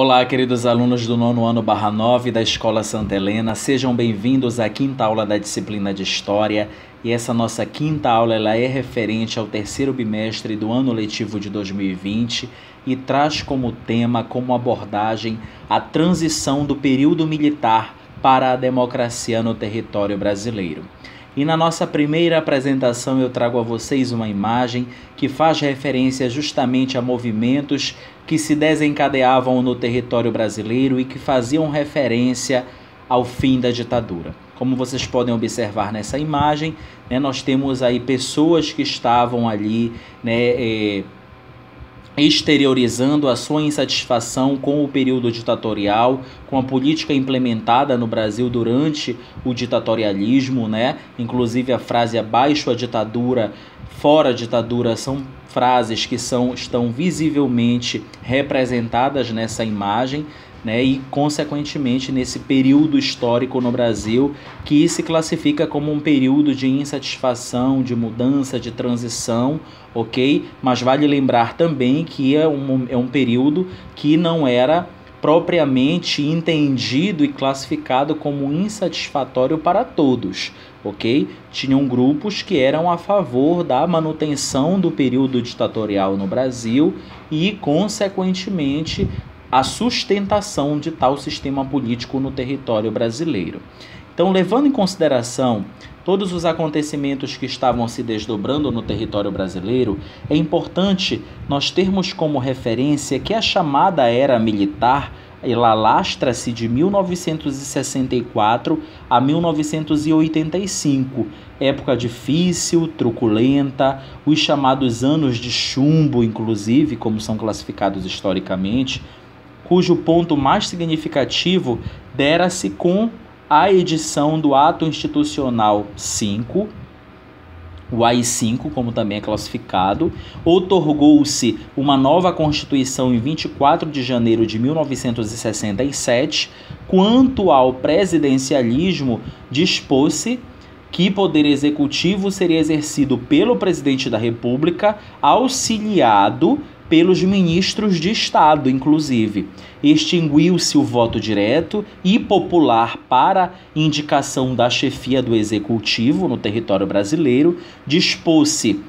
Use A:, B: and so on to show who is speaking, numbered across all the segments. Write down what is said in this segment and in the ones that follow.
A: Olá, queridos alunos do nono ano /9 da Escola Santa Helena, sejam bem-vindos à quinta aula da disciplina de História. E essa nossa quinta aula ela é referente ao terceiro bimestre do ano letivo de 2020 e traz como tema, como abordagem, a transição do período militar para a democracia no território brasileiro. E na nossa primeira apresentação eu trago a vocês uma imagem que faz referência justamente a movimentos que se desencadeavam no território brasileiro e que faziam referência ao fim da ditadura. Como vocês podem observar nessa imagem, nós temos aí pessoas que estavam ali, exteriorizando a sua insatisfação com o período ditatorial, com a política implementada no Brasil durante o ditatorialismo, Inclusive a frase abaixo a ditadura, fora a ditadura são frases que estão visivelmente representadas nessa imagem, e consequentemente nesse período histórico no Brasil que se classifica como um período de insatisfação, de mudança, de transição, ok? Mas vale lembrar também que é um período que não era propriamente entendido e classificado como insatisfatório para todos, ok? Tinham grupos que eram a favor da manutenção do período ditatorial no Brasil e, consequentemente, a sustentação de tal sistema político no território brasileiro. Então, levando em consideração todos os acontecimentos que estavam se desdobrando no território brasileiro, é importante nós termos como referência que a chamada era militar, ela lastra-se de 1964 a 1985, época difícil, truculenta, os chamados anos de chumbo, inclusive, como são classificados historicamente, cujo ponto mais significativo dera-se com a edição do Ato Institucional 5, o AI-5, como também é classificado. Outorgou-se uma nova Constituição em 24 de janeiro de 1967. Quanto ao presidencialismo, dispôs-se que poder executivo seria exercido pelo presidente da República, auxiliado pelos ministros de Estado, inclusive. Extinguiu-se o voto direto e popular para indicação da chefia do Executivo no território brasileiro. Dispôs-se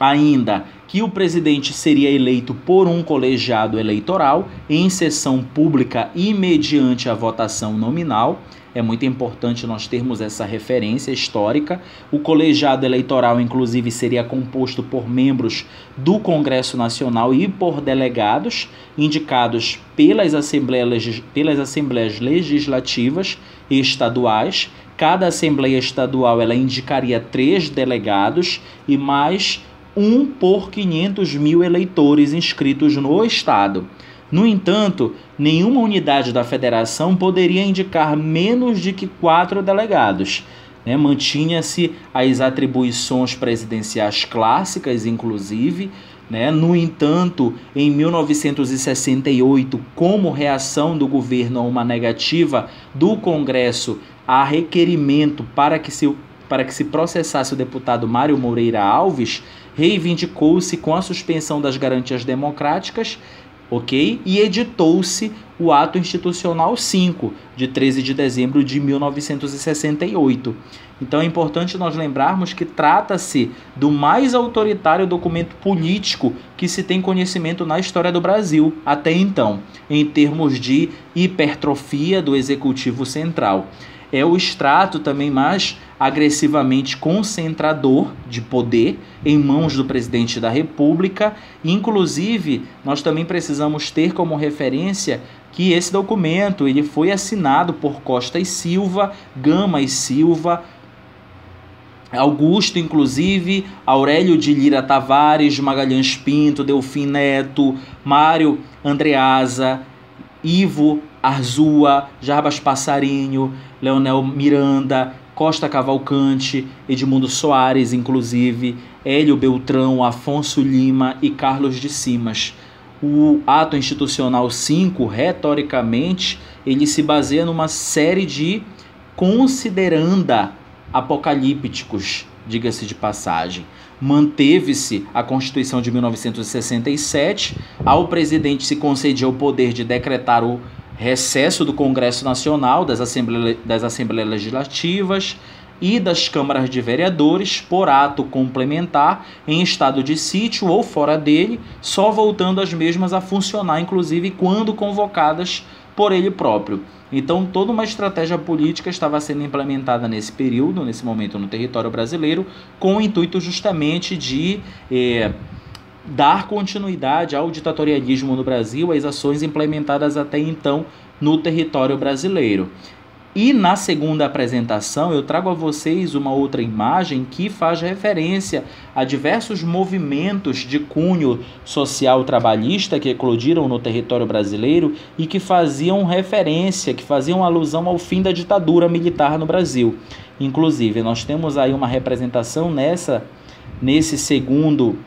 A: ainda que o presidente seria eleito por um colegiado eleitoral em sessão pública e mediante a votação nominal. É muito importante nós termos essa referência histórica. O colegiado eleitoral, inclusive, seria composto por membros do Congresso Nacional e por delegados indicados pelas assembleias legislativas e estaduais. Cada assembleia estadual ela indicaria 3 delegados e mais um por 500 mil eleitores inscritos no estado. No entanto, nenhuma unidade da federação poderia indicar menos de que 4 delegados. Mantinha-se as atribuições presidenciais clássicas, inclusive. No entanto, em 1968, como reação do governo a uma negativa do Congresso a requerimento para que se processasse o deputado Mário Moreira Alves, reivindicou-se com a suspensão das garantias democráticas, ok? E editou-se o Ato Institucional 5, de 13 de dezembro de 1968. Então é importante nós lembrarmos que trata-se do mais autoritário documento político que se tem conhecimento na história do Brasil, até então, em termos de hipertrofia do Executivo Central. É o extrato também mais agressivamente concentrador de poder em mãos do presidente da República. Inclusive, nós também precisamos ter como referência que esse documento ele foi assinado por Costa e Silva, Gama e Silva, Augusto, inclusive, Aurélio de Lira Tavares, Magalhães Pinto, Delfim Neto, Mário Andreasa, Ivo Arzua, Jarbas Passarinho, Leonel Miranda, Costa Cavalcante, Edmundo Soares, inclusive, Hélio Beltrão, Afonso Lima e Carlos de Simas. O Ato Institucional 5, retoricamente, ele se baseia numa série de consideranda apocalípticos, diga-se de passagem. Manteve-se a Constituição de 1967, ao presidente se concedia o poder de decretar o recesso do Congresso Nacional, das Assembleias Legislativas e das câmaras de vereadores por ato complementar em estado de sítio ou fora dele, só voltando as mesmas a funcionar, inclusive quando convocadas por ele próprio. Então, toda uma estratégia política estava sendo implementada nesse período, nesse momento no território brasileiro, com o intuito justamente de dar continuidade ao ditatorialismo no Brasil, às ações implementadas até então no território brasileiro. E na segunda apresentação eu trago a vocês uma outra imagem que faz referência a diversos movimentos de cunho social trabalhista que eclodiram no território brasileiro e que faziam referência, que faziam alusão ao fim da ditadura militar no Brasil. Inclusive, nós temos aí uma representação nesse segundo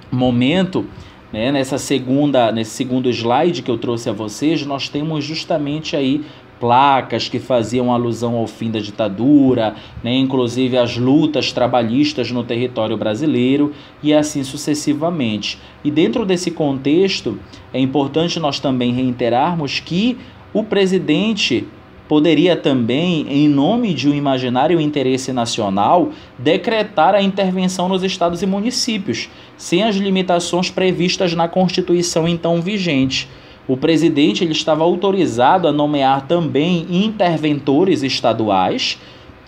A: momento, né, nesse segundo slide que eu trouxe a vocês, nós temos justamente aí placas que faziam alusão ao fim da ditadura, né, inclusive as lutas trabalhistas no território brasileiro e assim sucessivamente. E dentro desse contexto, é importante nós também reiterarmos que o presidente poderia também, em nome de um imaginário interesse nacional, decretar a intervenção nos estados e municípios, sem as limitações previstas na Constituição então vigente. O presidente ele estava autorizado a nomear também interventores estaduais,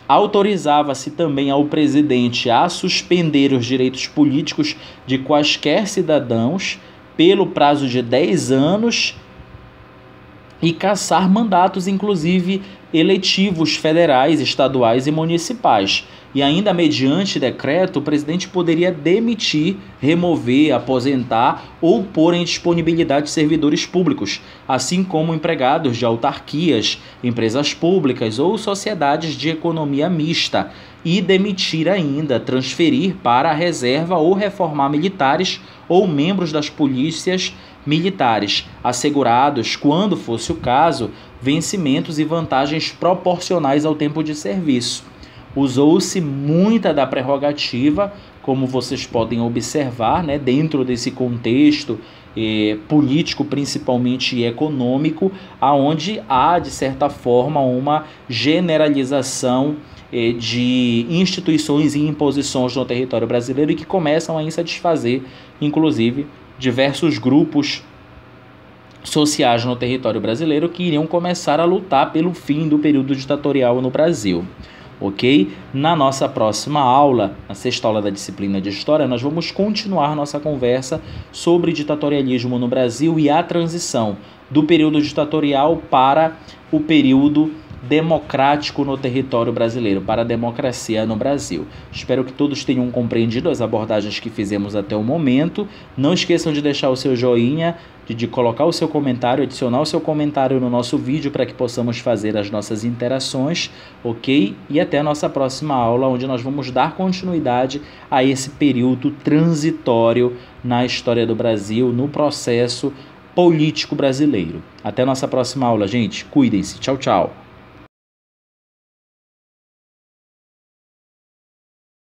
A: autorizava-se também ao presidente a suspender os direitos políticos de quaisquer cidadãos pelo prazo de 10 anos e cassar mandatos, inclusive eletivos federais, estaduais e municipais. E ainda mediante decreto, o presidente poderia demitir, remover, aposentar ou pôr em disponibilidade servidores públicos, assim como empregados de autarquias, empresas públicas ou sociedades de economia mista, e demitir ainda, transferir para a reserva ou reformar militares ou membros das polícias militares, assegurados, quando fosse o caso, vencimentos e vantagens proporcionais ao tempo de serviço. Usou-se muita da prerrogativa, como vocês podem observar, né, dentro desse contexto político, principalmente e econômico, aonde há, de certa forma, uma generalização de instituições e imposições no território brasileiro e que começam a insatisfazer, inclusive, diversos grupos sociais no território brasileiro que iriam começar a lutar pelo fim do período ditatorial no Brasil. Ok? Na nossa próxima aula, na sexta aula da disciplina de História, nós vamos continuar nossa conversa sobre ditatorialismo no Brasil e a transição do período ditatorial para o período democrático no território brasileiro, para a democracia no Brasil. Espero que todos tenham compreendido as abordagens que fizemos até o momento. Não esqueçam de deixar o seu joinha, de colocar o seu comentário, adicionar o seu comentário no nosso vídeo para que possamos fazer as nossas interações, ok? E até a nossa próxima aula, onde nós vamos dar continuidade a esse período transitório na história do Brasil, no processo político brasileiro. Até a nossa próxima aula, gente. Cuidem-se. Tchau, tchau.